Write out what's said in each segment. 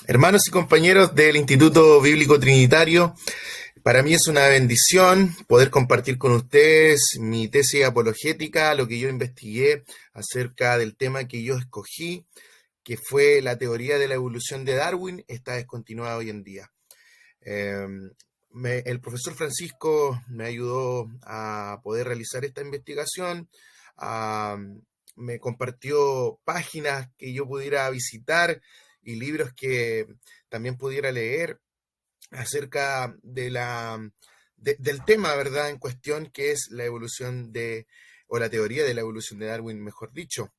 Hermanos y compañeros del Instituto Bíblico Trinitario, para mí es una bendición poder compartir con ustedes mi tesis apologética, lo que yo investigué acerca del tema que yo escogí, que fue la teoría de la evolución de Darwin, está descontinuada hoy en día. El profesor Francisco me ayudó a poder realizar esta investigación, me compartió páginas que yo pudiera visitar y libros que también pudiera leer acerca del tema, ¿verdad?, en cuestión, que es la evolución o la teoría de la evolución de Darwin, mejor dicho.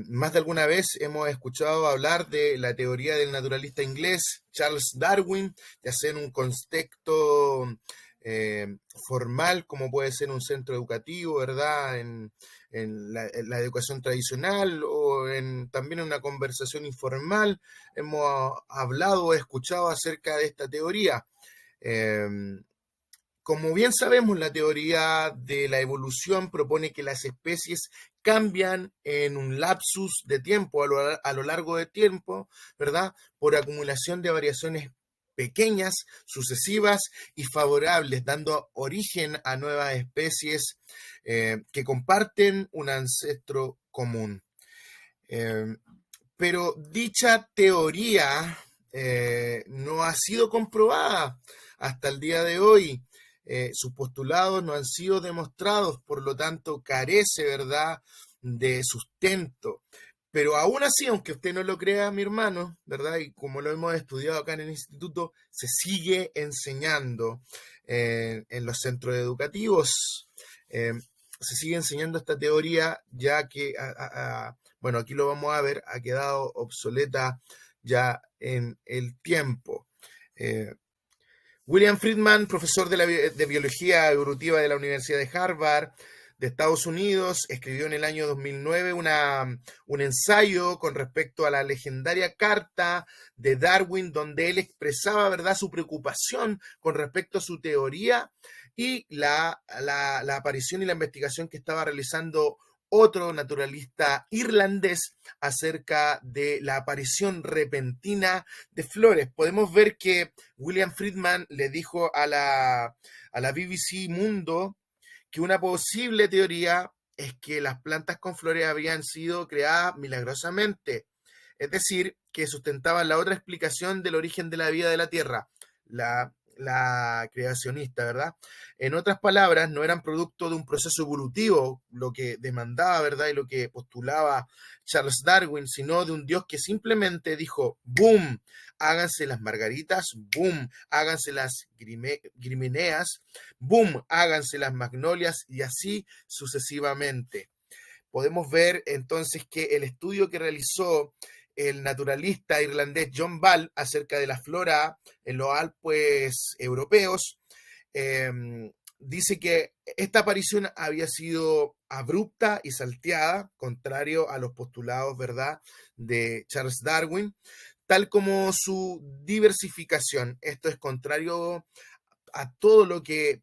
Más de alguna vez hemos escuchado hablar de la teoría del naturalista inglés Charles Darwin, ya sea en un contexto formal, como puede ser un centro educativo, ¿verdad?, en la educación tradicional, o también en una conversación informal. Hemos hablado o escuchado acerca de esta teoría. Como bien sabemos, la teoría de la evolución propone que las especies cambian en un lapsus de tiempo, a lo largo de tiempo, ¿verdad?, por acumulación de variaciones pequeñas, sucesivas y favorables, dando origen a nuevas especies que comparten un ancestro común. Pero dicha teoría no ha sido comprobada hasta el día de hoy. Sus postulados no han sido demostrados, por lo tanto carece, ¿verdad?, de sustento. Pero aún así, aunque usted no lo crea, mi hermano, ¿verdad?, y como lo hemos estudiado acá en el instituto, se sigue enseñando en los centros educativos. Se sigue enseñando esta teoría, ya que, bueno, aquí lo vamos a ver, ha quedado obsoleta ya en el tiempo. William Friedman, profesor de Biología Evolutiva de la Universidad de Harvard, de Estados Unidos, escribió en el año 2009 un ensayo con respecto a la legendaria carta de Darwin, donde él expresaba, ¿verdad?, su preocupación con respecto a su teoría y la aparición y la investigación que estaba realizando otro naturalista irlandés acerca de la aparición repentina de flores. Podemos ver que William Friedman le dijo a la BBC Mundo que una posible teoría es que las plantas con flores habían sido creadas milagrosamente, es decir, que sustentaban la otra explicación del origen de la vida de la Tierra, la creacionista, ¿verdad? En otras palabras, no eran producto de un proceso evolutivo, lo que demandaba, ¿verdad?, y lo que postulaba Charles Darwin, sino de un Dios que simplemente dijo, ¡boom!, háganse las margaritas, ¡boom!, háganse las grimíneas, ¡boom!, háganse las magnolias, y así sucesivamente. Podemos ver entonces que el estudio que realizó el naturalista irlandés John Ball acerca de la flora en los Alpes europeos, dice que esta aparición había sido abrupta y salteada, contrario a los postulados, ¿verdad?, de Charles Darwin, tal como su diversificación. Esto es contrario a todo lo que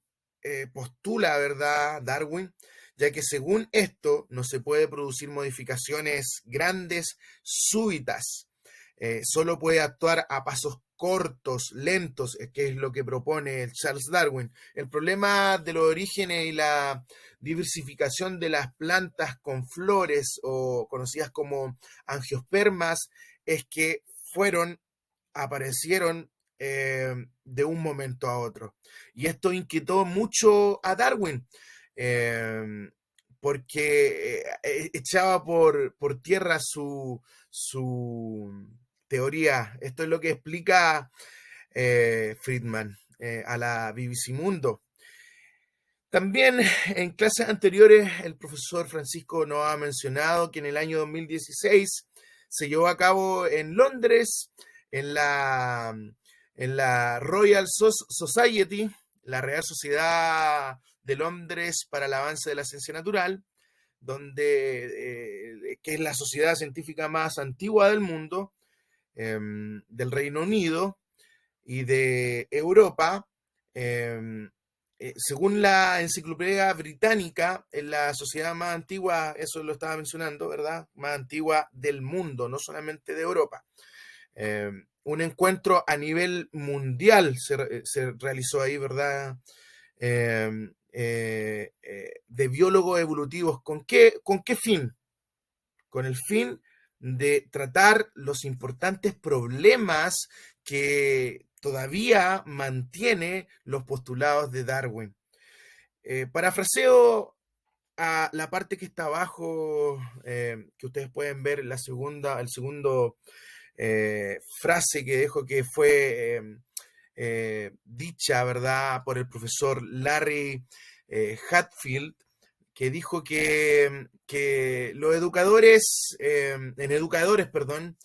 postula, ¿verdad?, Darwin, ya que según esto no se puede producir modificaciones grandes, súbitas. Solo puede actuar a pasos cortos, lentos, que es lo que propone Charles Darwin. El problema de los orígenes y la diversificación de las plantas con flores, o conocidas como angiospermas, es que aparecieron de un momento a otro. Y esto inquietó mucho a Darwin, eh, porque echaba por tierra su teoría. Esto es lo que explica Friedman a la BBC Mundo. También en clases anteriores el profesor Francisco nos ha mencionado que en el año 2016 se llevó a cabo en Londres, en la Royal Society, la Real Sociedad de Londres para el Avance de la Ciencia Natural, que es la sociedad científica más antigua del mundo, del Reino Unido y de Europa. Según la Enciclopedia Británica, es la sociedad más antigua, eso lo estaba mencionando, ¿verdad?, más antigua del mundo, no solamente de Europa. Un encuentro a nivel mundial se realizó ahí, ¿verdad? De biólogos evolutivos. ¿Con qué fin? Con el fin de tratar los importantes problemas que todavía mantiene los postulados de Darwin. Parafraseo a la parte que está abajo, que ustedes pueden ver el segundo frase que dejo, que fue dicha, ¿verdad?, por el profesor Larry Hatfield, que dijo que los educadores, perdón,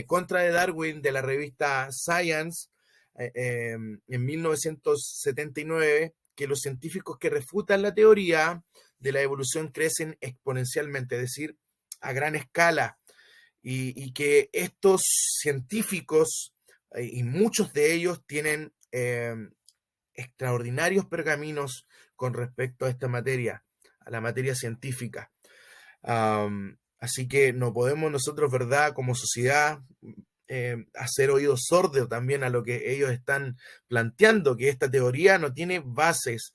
contra de Darwin, de la revista Science, en 1979, que los científicos que refutan la teoría de la evolución crecen exponencialmente, es decir, a gran escala, y que estos científicos, y muchos de ellos tienen extraordinarios pergaminos con respecto a esta materia, a la materia científica. Así que no podemos nosotros, ¿verdad?, como sociedad, hacer oídos sordos también a lo que ellos están planteando, que esta teoría no tiene bases,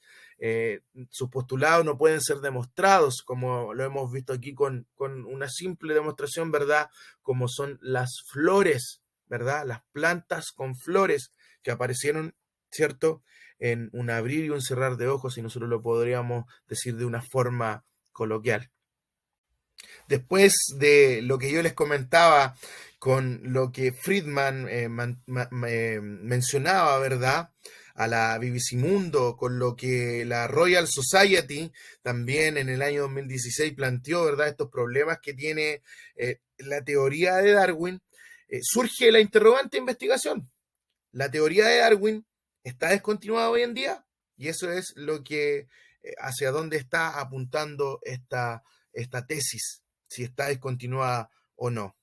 sus postulados no pueden ser demostrados, como lo hemos visto aquí con una simple demostración, ¿verdad?, como son las flores, ¿verdad?, las plantas con flores que aparecieron, ¿cierto?, en un abrir y un cerrar de ojos, y nosotros lo podríamos decir de una forma coloquial. Después de lo que yo les comentaba con lo que Friedman mencionaba, ¿verdad?, a la BBC Mundo, con lo que la Royal Society también en el año 2016 planteó, ¿verdad?, estos problemas que tiene la teoría de Darwin, surge la interrogante de investigación. ¿La teoría de Darwin está descontinuada hoy en día? Y eso es lo que, hacia dónde está apuntando esta tesis, si está descontinuada o no.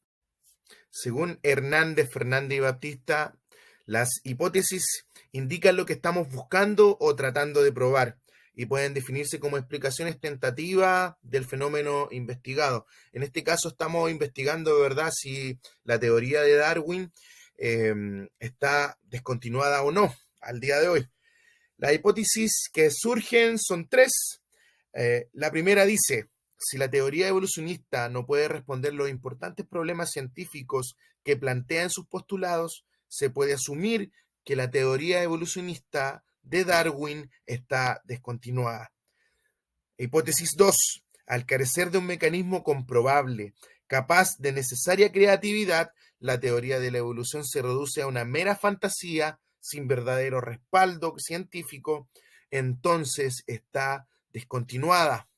Según Hernández, Fernández y Baptista, las hipótesis indican lo que estamos buscando o tratando de probar y pueden definirse como explicaciones tentativas del fenómeno investigado. En este caso estamos investigando, de verdad, si la teoría de Darwin está descontinuada o no al día de hoy. Las hipótesis que surgen son tres. La primera dice: si la teoría evolucionista no puede responder los importantes problemas científicos que plantea en sus postulados, se puede asumir que la teoría evolucionista de Darwin está descontinuada. Hipótesis 2. Al carecer de un mecanismo comprobable, capaz de necesaria creatividad, la teoría de la evolución se reduce a una mera fantasía sin verdadero respaldo científico, entonces está descontinuada.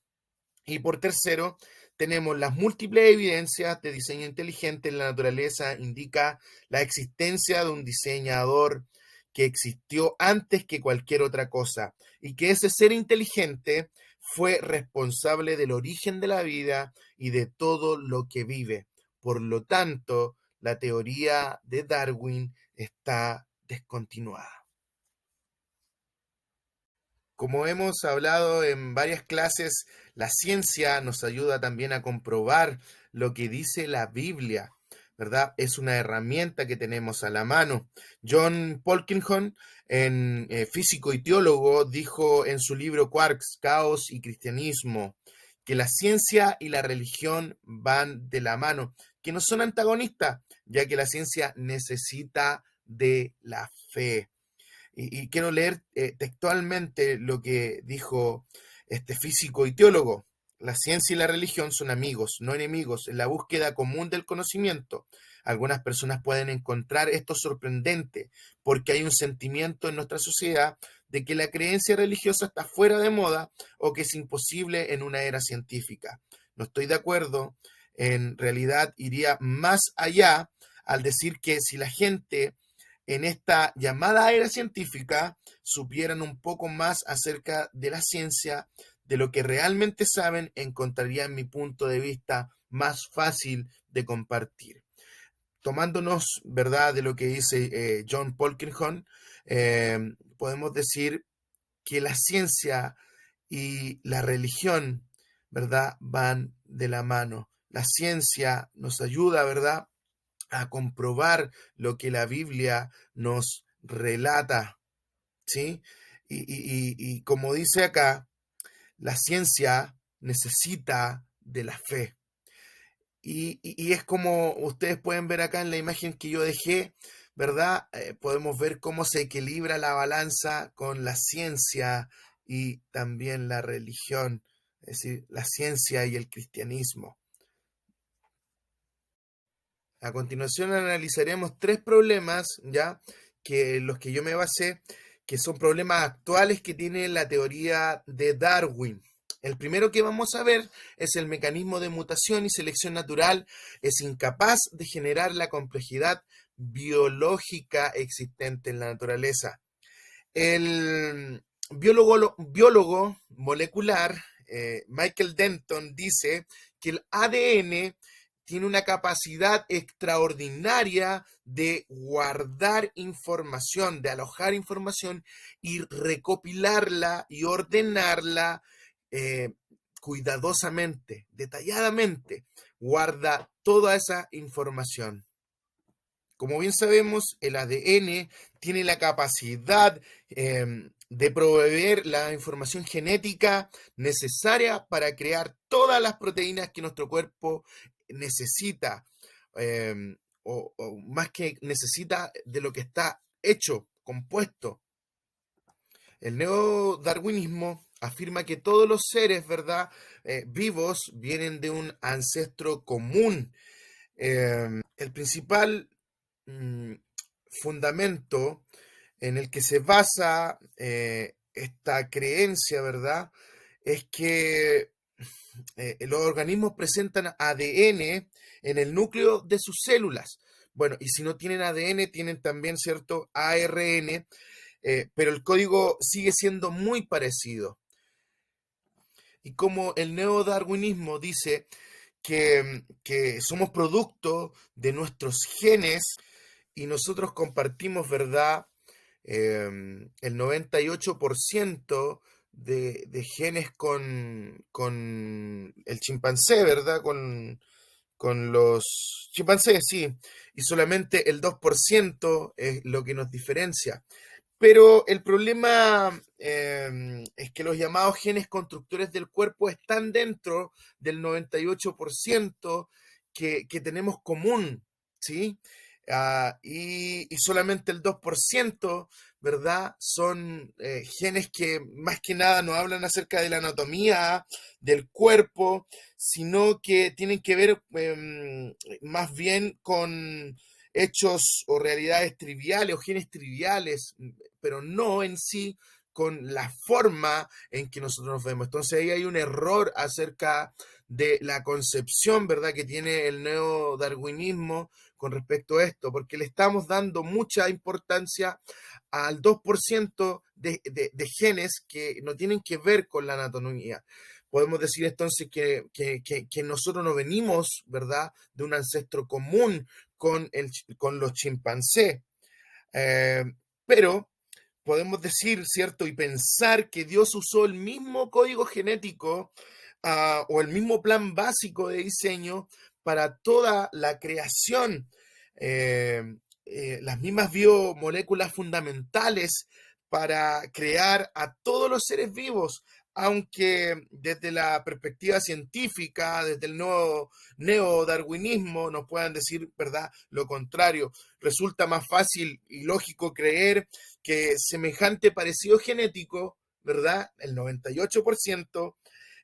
Y por tercero, tenemos las múltiples evidencias de diseño inteligente en la naturaleza, indica la existencia de un diseñador que existió antes que cualquier otra cosa y que ese ser inteligente fue responsable del origen de la vida y de todo lo que vive. Por lo tanto, la teoría de Darwin está descontinuada. Como hemos hablado en varias clases, la ciencia nos ayuda también a comprobar lo que dice la Biblia, ¿verdad? Es una herramienta que tenemos a la mano. John Polkinghorne, físico y teólogo, dijo en su libro Quarks, Caos y Cristianismo, que la ciencia y la religión van de la mano, que no son antagonistas, ya que la ciencia necesita de la fe. Y quiero leer textualmente lo que dijo este físico y teólogo. La ciencia y la religión son amigos, no enemigos, en la búsqueda común del conocimiento. Algunas personas pueden encontrar esto sorprendente porque hay un sentimiento en nuestra sociedad de que la creencia religiosa está fuera de moda o que es imposible en una era científica. No estoy de acuerdo. En realidad iría más allá al decir que si la gente en esta llamada era científica supieran un poco más acerca de la ciencia, de lo que realmente saben, encontrarían mi punto de vista más fácil de compartir. Tomándonos, ¿verdad?, de lo que dice John Polkinghorne, podemos decir que la ciencia y la religión, ¿verdad?, van de la mano. La ciencia nos ayuda, ¿verdad?, a comprobar lo que la Biblia nos relata, ¿sí? Y como dice acá, la ciencia necesita de la fe. Y es como ustedes pueden ver acá en la imagen que yo dejé, ¿verdad? Podemos ver cómo se equilibra la balanza con la ciencia y también la religión, es decir, la ciencia y el cristianismo. A continuación analizaremos tres problemas, ¿ya? Que los que yo me basé, que son problemas actuales que tiene la teoría de Darwin. El primero que vamos a ver es el mecanismo de mutación y selección natural es incapaz de generar la complejidad biológica existente en la naturaleza. El biólogo molecular Michael Denton dice que el ADN tiene una capacidad extraordinaria de guardar información, de alojar información y recopilarla y ordenarla eh, cuidadosamente, detalladamente. Guarda toda esa información. Como bien sabemos, el ADN tiene la capacidad de proveer la información genética necesaria para crear todas las proteínas que nuestro cuerpo necesita, eh, o más que necesita de lo que está hecho, compuesto. El neodarwinismo afirma que todos los seres, ¿verdad?, vivos vienen de un ancestro común. El principal mm, fundamento en el que se basa esta creencia, ¿verdad? Es que los organismos presentan ADN en el núcleo de sus células. Bueno, y si no tienen ADN, tienen también, ¿cierto?, ARN, pero el código sigue siendo muy parecido. Y como el neodarwinismo dice que somos producto de nuestros genes, y nosotros compartimos, ¿verdad? El 98% de genes con el chimpancé, ¿verdad? Con los chimpancés, sí. Y solamente el 2% es lo que nos diferencia. Pero el problema es que los llamados genes constructores del cuerpo están dentro del 98% que tenemos común, ¿sí? Y solamente el 2%, ¿verdad? Son genes que más que nada no hablan acerca de la anatomía del cuerpo, sino que tienen que ver más bien con hechos o realidades triviales o genes triviales, pero no en sí con la forma en que nosotros nos vemos. Entonces ahí hay un error acerca de la concepción, ¿verdad?, que tiene el neodarwinismo con respecto a esto, porque le estamos dando mucha importancia al 2% de genes que no tienen que ver con la anatomía. Podemos decir entonces que nosotros no venimos, ¿verdad?, de un ancestro común con los chimpancés. Eh, pero podemos decir, ¿cierto? Y pensar que Dios usó el mismo código genético o el mismo plan básico de diseño para toda la creación. Eh, las mismas biomoléculas fundamentales para crear a todos los seres vivos, aunque desde la perspectiva científica, desde el nuevo neodarwinismo, nos puedan decir, ¿verdad?, lo contrario. Resulta más fácil y lógico creer que semejante parecido genético, ¿verdad?, el 98%,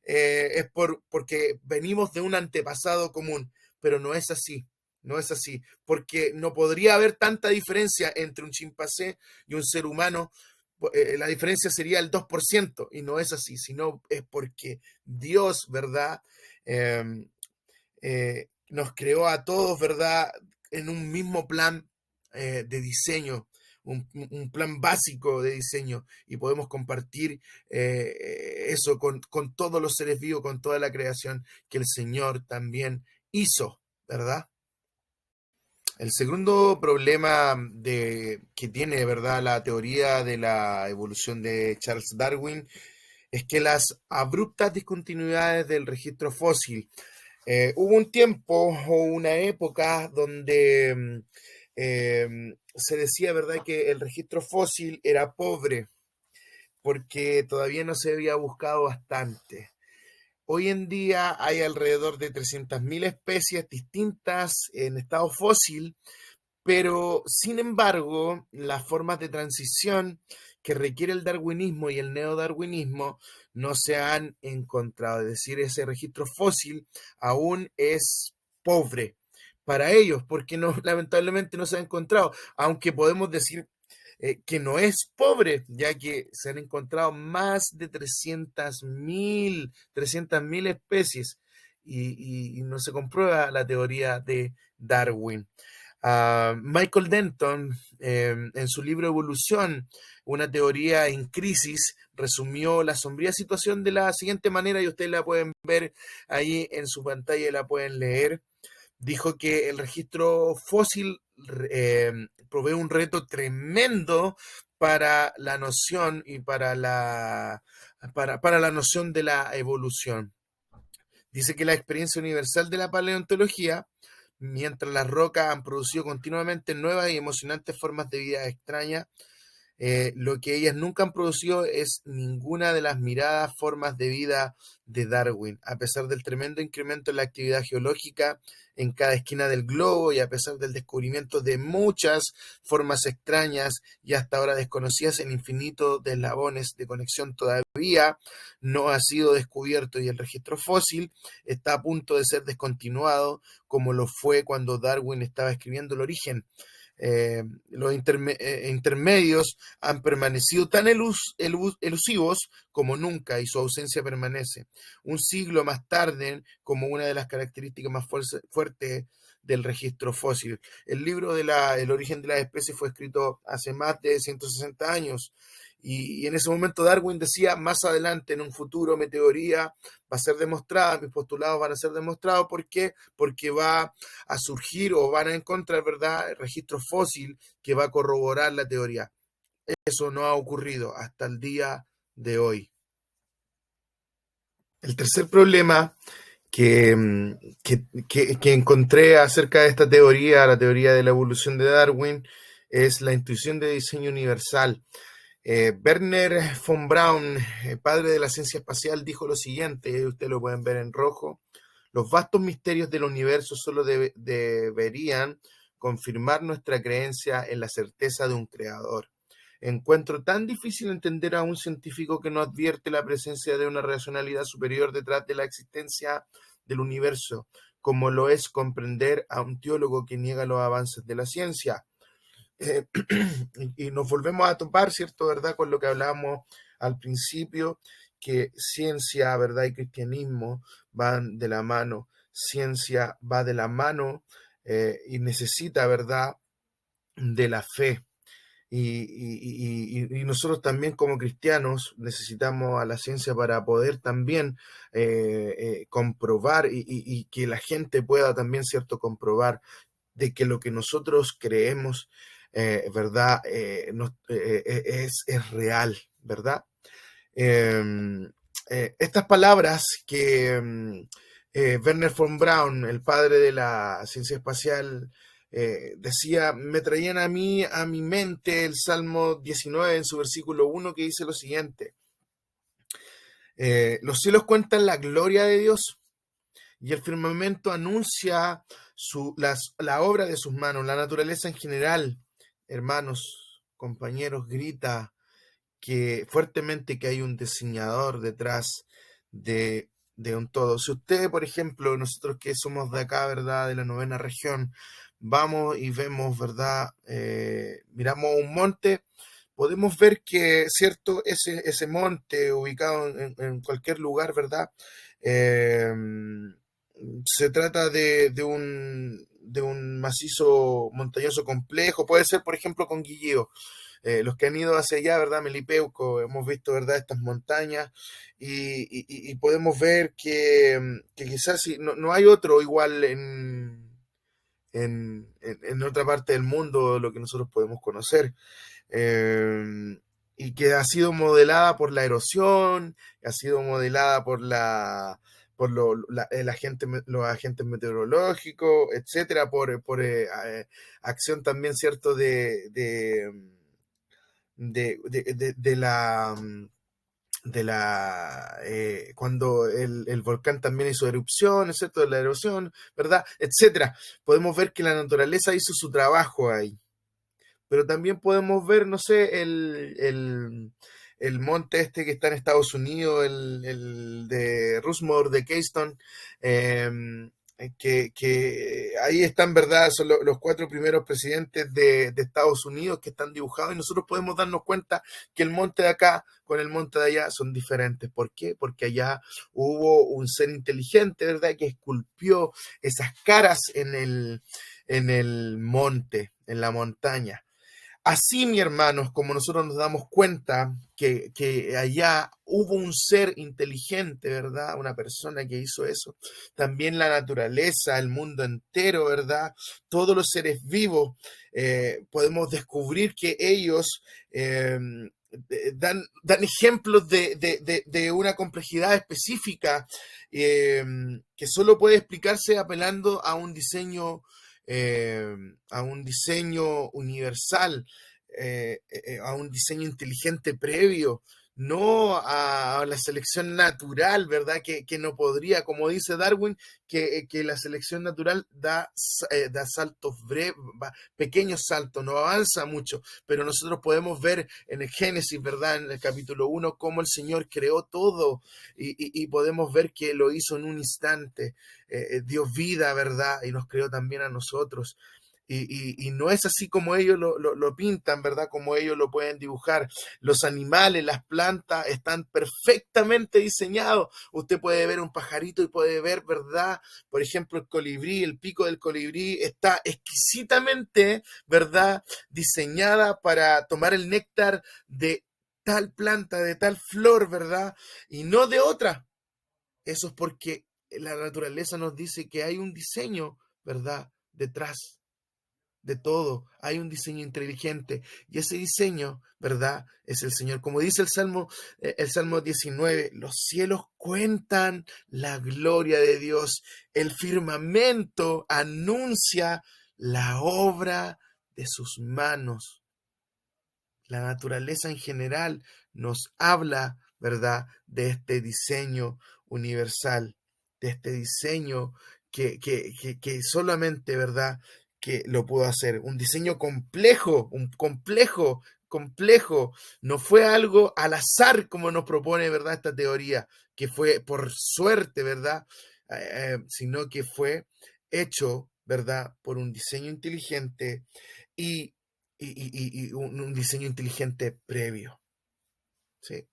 es porque venimos de un antepasado común, pero no es así. No es así, porque no podría haber tanta diferencia entre un chimpancé y un ser humano. La diferencia sería el 2%, y no es así, sino es porque Dios, ¿verdad?, nos creó a todos, ¿verdad?, en un mismo plan de diseño, un plan básico de diseño, y podemos compartir eso con todos los seres vivos, con toda la creación que el Señor también hizo, ¿verdad? El segundo problema que tiene, ¿verdad?, la teoría de la evolución de Charles Darwin es que las abruptas discontinuidades del registro fósil Hubo un tiempo o una época donde se decía, ¿verdad?, que el registro fósil era pobre porque todavía no se había buscado bastante. Hoy en día hay alrededor de 300.000 especies distintas en estado fósil, pero sin embargo, las formas de transición que requiere el darwinismo y el neodarwinismo no se han encontrado. Es decir, ese registro fósil aún es pobre para ellos, porque no, lamentablemente no se ha encontrado, aunque podemos decir que no es pobre, ya que se han encontrado más de 300.000 especies y no se comprueba la teoría de Darwin. Michael Denton, en su libro Evolución, una teoría en crisis, resumió la sombría situación de la siguiente manera, y ustedes la pueden ver ahí en su pantalla y la pueden leer. Dijo que el registro fósil provee un reto tremendo para la noción y para la noción de la evolución. Dice que la experiencia universal de la paleontología, mientras las rocas han producido continuamente nuevas y emocionantes formas de vida extrañas, lo que ellas nunca han producido es ninguna de las miradas formas de vida de Darwin, a pesar del tremendo incremento en la actividad geológica en cada esquina del globo y a pesar del descubrimiento de muchas formas extrañas y hasta ahora desconocidas en infinito de eslabones de conexión todavía no ha sido descubierto, y el registro fósil está a punto de ser descontinuado como lo fue cuando Darwin estaba escribiendo El origen. Los intermedios han permanecido tan elusivos como nunca, y su ausencia permanece. Un siglo más tarde, como una de las características más fuertes del registro fósil. El libro de El origen de las especies fue escrito hace más de 160 años. Y en ese momento Darwin decía, más adelante, en un futuro, mi teoría va a ser demostrada, mis postulados van a ser demostrados. ¿Por qué? Porque va a surgir o van a encontrar, ¿verdad?, el registro fósil que va a corroborar la teoría. Eso no ha ocurrido hasta el día de hoy. El tercer problema que, que encontré acerca de esta teoría, la teoría de la evolución de Darwin, es la intuición de diseño universal. Werner von Braun, padre de la ciencia espacial, dijo lo siguiente, ustedes lo pueden ver en rojo: los vastos misterios del universo solo deberían confirmar nuestra creencia en la certeza de un creador. Encuentro tan difícil entender a un científico que no advierte la presencia de una racionalidad superior detrás de la existencia del universo, como lo es comprender a un teólogo que niega los avances de la ciencia. Eh, y nos volvemos a topar, ¿cierto?, ¿verdad?, con lo que hablábamos al principio, que ciencia, ¿verdad?, y cristianismo van de la mano. Ciencia va de la mano y necesita, ¿verdad?, de la fe. Y nosotros también como cristianos necesitamos a la ciencia para poder también comprobar y que la gente pueda también, ¿cierto?, comprobar de que lo que nosotros creemos, ¿verdad?, es real, ¿verdad? Eh, Estas palabras que Werner von Braun, el padre de la ciencia espacial, decía, me traían a mí, a mi mente, el Salmo 19 en su versículo 1, que dice lo siguiente: los cielos cuentan la gloria de Dios y el firmamento anuncia la obra de sus manos. La naturaleza en general, hermanos, compañeros, grita que fuertemente que hay un diseñador detrás de un todo. Si usted, por ejemplo, nosotros que somos de acá, ¿verdad?, de la novena región, vamos y vemos, ¿verdad?, miramos un monte, podemos ver que, cierto, ese monte ubicado en cualquier lugar, ¿verdad? Eh, Se trata de un macizo montañoso complejo, puede ser, por ejemplo, con Quillío. Los que han ido hacia allá, ¿verdad? Melipeuco, hemos visto, ¿verdad?, estas montañas y podemos ver que quizás no hay otro igual en otra parte del mundo lo que nosotros podemos conocer. Eh, y que ha sido modelada por la erosión, ha sido modelada los agentes meteorológicos, etcétera, acción también, ¿cierto?, de la cuando el volcán también hizo erupción, ¿cierto?, de la erosión, ¿verdad?, etcétera. Podemos ver que la naturaleza hizo su trabajo ahí. Pero también podemos ver, no sé, el monte este que está en Estados Unidos, el de Rushmore, de Keystone, eh, que ahí están, ¿verdad? Son los cuatro primeros presidentes de Estados Unidos que están dibujados, y nosotros podemos darnos cuenta que el monte de acá con el monte de allá son diferentes. ¿Por qué? Porque allá hubo un ser inteligente, ¿verdad?, que esculpió esas caras en el monte, en la montaña. Así, mi hermanos, como nosotros nos damos cuenta que allá hubo un ser inteligente, ¿verdad? Una persona que hizo eso. También la naturaleza, el mundo entero, ¿verdad? Todos los seres vivos, podemos descubrir que ellos dan ejemplos de una complejidad específica, que solo puede explicarse apelando eh, a un diseño universal, a un diseño inteligente previo, no a la selección natural, ¿verdad? Que no podría, como dice Darwin, que la selección natural da saltos breves, pequeños saltos, no avanza mucho, pero nosotros podemos ver en el Génesis, ¿verdad? En el capítulo 1, cómo el Señor creó todo, y podemos ver que lo hizo en un instante, dio vida, ¿verdad? Y nos creó también a nosotros. Y no es así como ellos lo pintan, ¿verdad? Como ellos lo pueden dibujar. Los animales, las plantas están perfectamente diseñados. Usted puede ver un pajarito y puede ver, ¿verdad? Por ejemplo, el colibrí, el pico del colibrí está exquisitamente, ¿verdad?, diseñada para tomar el néctar de tal planta, de tal flor, ¿verdad? Y no de otra. Eso es porque la naturaleza nos dice que hay un diseño, ¿verdad?, detrás de todo. Hay un diseño inteligente, y ese diseño, ¿verdad?, es el Señor. Como dice el Salmo 19, los cielos cuentan la gloria de Dios, el firmamento anuncia la obra de sus manos. La naturaleza en general nos habla, ¿verdad?, de este diseño universal, de este diseño que solamente, ¿verdad?, que lo pudo hacer. Un diseño complejo, complejo. No fue algo al azar como nos propone, ¿verdad?, esta teoría, que fue por suerte, ¿verdad?, sino que fue hecho, ¿verdad?, por un diseño inteligente y y un diseño inteligente previo, ¿sí?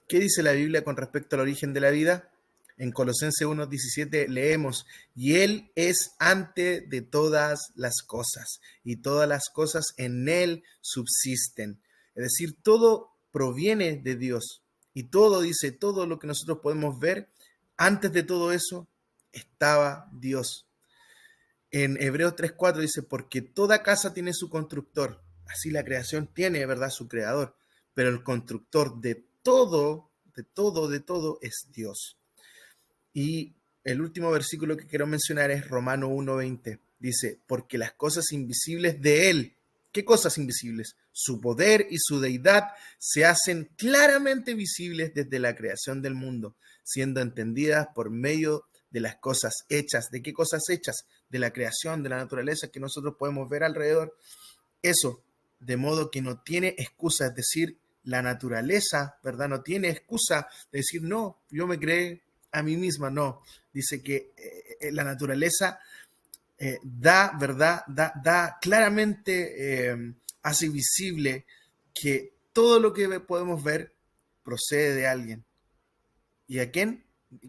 ¿Qué dice la Biblia con respecto al origen de la vida? En Colosenses 1:17 leemos: y Él es antes de todas las cosas, y todas las cosas en Él subsisten. Es decir, todo proviene de Dios. Y todo, dice, todo lo que nosotros podemos ver, antes de todo eso estaba Dios. En Hebreos 3:4 dice, porque toda casa tiene su constructor, así la creación tiene, ¿verdad?, su creador, pero el constructor de todo es Dios. Y el último versículo que quiero mencionar es Romano 1:20. Dice, porque las cosas invisibles de Él, ¿qué cosas invisibles? Su poder y su deidad se hacen claramente visibles desde la creación del mundo, siendo entendidas por medio de las cosas hechas. ¿De qué cosas hechas? De la creación, de la naturaleza que nosotros podemos ver alrededor. Eso, de modo que no tiene excusa, es decir, la naturaleza, ¿verdad? No tiene excusa de decir, no, yo me creé a mí misma, no. Dice que la naturaleza ¿verdad? Da claramente, hace visible que todo lo que podemos ver procede de alguien. ¿Y a quién?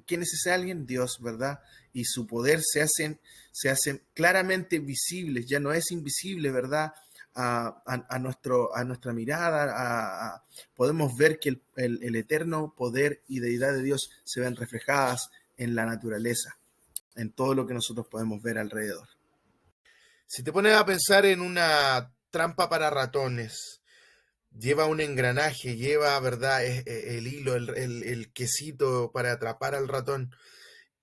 ¿Quién es ese alguien? Dios, ¿verdad? Y su poder se hacen claramente visibles, ya no es invisible, ¿verdad? A nuestra mirada, podemos ver que el eterno poder y deidad de Dios se ven reflejadas en la naturaleza, en todo lo que nosotros podemos ver alrededor. Si te pones a pensar en una trampa para ratones, lleva un engranaje, lleva, ¿verdad?, el hilo, el quesito para atrapar al ratón.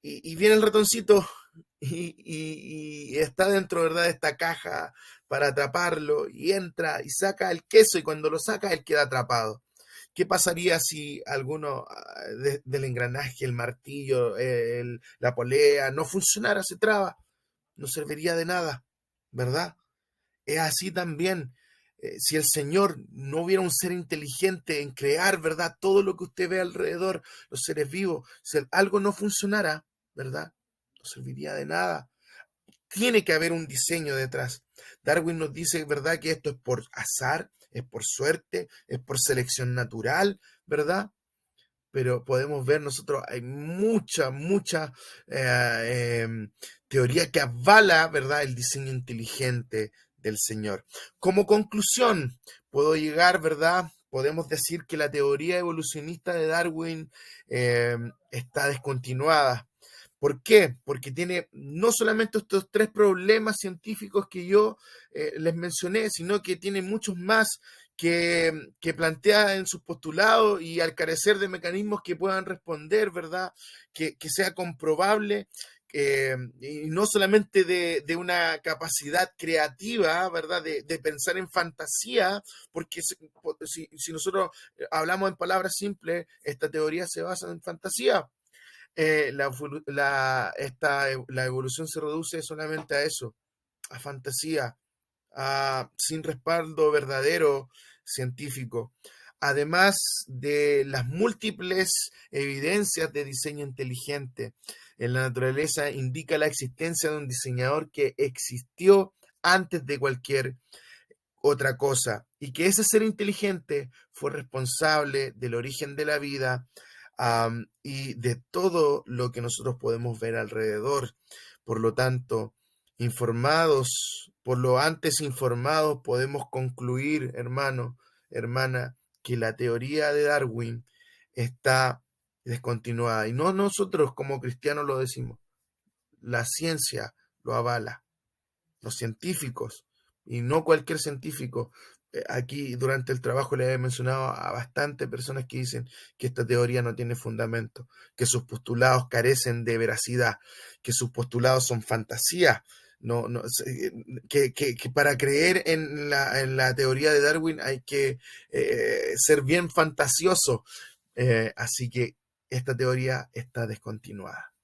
Y viene el ratoncito y está dentro, ¿verdad?, de esta caja para atraparlo y entra y saca el queso y cuando lo saca él queda atrapado. ¿Qué pasaría si alguno del engranaje, el martillo, la polea no funcionara, se traba? No serviría de nada, ¿verdad? Es así también. Si el Señor no hubiera un ser inteligente en crear, ¿verdad? Todo lo que usted ve alrededor, los seres vivos, si algo no funcionara, ¿verdad? No serviría de nada. Tiene que haber un diseño detrás. Darwin nos dice, ¿verdad?, que esto es por azar, es por suerte, es por selección natural, ¿verdad? Pero podemos ver nosotros, hay mucha teoría que avala, ¿verdad?, el diseño inteligente del Señor. Como conclusión, puedo llegar, ¿verdad? Podemos decir que la teoría evolucionista de Darwin está descontinuada. ¿Por qué? Porque tiene no solamente estos tres problemas científicos que yo les mencioné, sino que tiene muchos más que plantea en sus postulados y al carecer de mecanismos que puedan responder, ¿verdad? Que sea comprobable. Y no solamente de una capacidad creativa, ¿verdad? De pensar en fantasía, porque si nosotros hablamos en palabras simples, esta teoría se basa en fantasía. La evolución se reduce solamente a eso, a fantasía, sin respaldo verdadero científico. Además de las múltiples evidencias de diseño inteligente en la naturaleza, indica la existencia de un diseñador que existió antes de cualquier otra cosa y que ese ser inteligente fue responsable del origen de la vida y de todo lo que nosotros podemos ver alrededor. Por lo tanto, informados, por lo antes informados, podemos concluir, hermano, hermana, que la teoría de Darwin está descontinuada. Y no nosotros como cristianos lo decimos, la ciencia lo avala, los científicos, y no cualquier científico. Aquí durante el trabajo le he mencionado a bastantes personas que dicen que esta teoría no tiene fundamento, que sus postulados carecen de veracidad, que sus postulados son fantasía. No, no, que para creer en la teoría de Darwin hay que ser bien fantasioso. Así que esta teoría está descontinuada.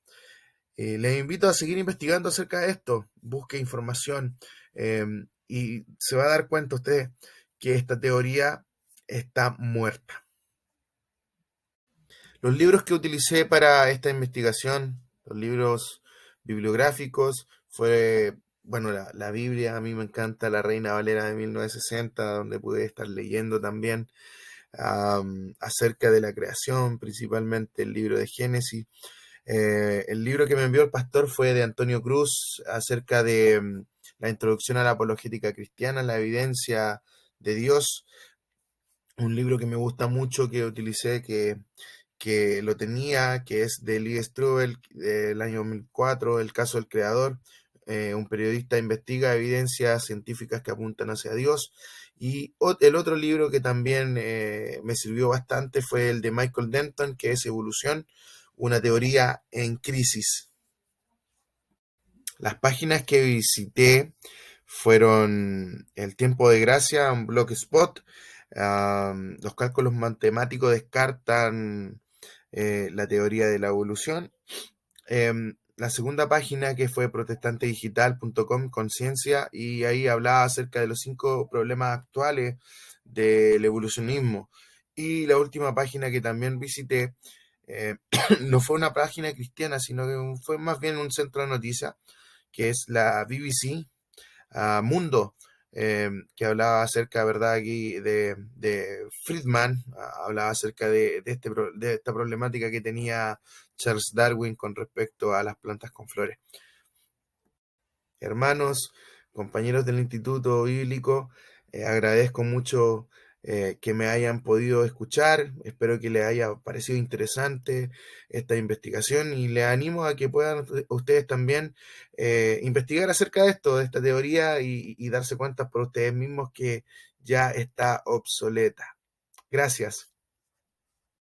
Les invito a seguir investigando acerca de esto. Busque información y se va a dar cuenta usted que esta teoría está muerta. Los libros que utilicé para esta investigación, los libros bibliográficos, fue, bueno, la Biblia, a mí me encanta, La Reina Valera de 1960, donde pude estar leyendo también acerca de la creación, principalmente el libro de Génesis. El libro que me envió el pastor fue de Antonio Cruz acerca de la introducción a la apologética cristiana, la evidencia de Dios. Un libro que me gusta mucho, que utilicé, que lo tenía, que es de Lee Strobel del año 2004, El caso del creador. Un periodista investiga evidencias científicas que apuntan hacia Dios. Y el otro libro que también me sirvió bastante fue el de Michael Denton, que es Evolución, una teoría en crisis. Las páginas que visité fueron El Tiempo de Gracia, un blogspot. Los cálculos matemáticos descartan la teoría de la evolución. La segunda página, que fue protestantedigital.com, Conciencia, y ahí hablaba acerca de los 5 problemas actuales del evolucionismo. Y la última página que también visité no fue una página cristiana, sino que fue más bien un centro de noticias, que es la BBC Mundo, que hablaba acerca, ¿verdad?, aquí de Friedman, hablaba acerca de esta problemática que tenía Charles Darwin con respecto a las plantas con flores. Hermanos, compañeros del Instituto Bíblico, agradezco mucho que me hayan podido escuchar. Espero que les haya parecido interesante esta investigación y les animo a que puedan ustedes también investigar acerca de esto, de esta teoría y darse cuenta por ustedes mismos que ya está obsoleta. Gracias.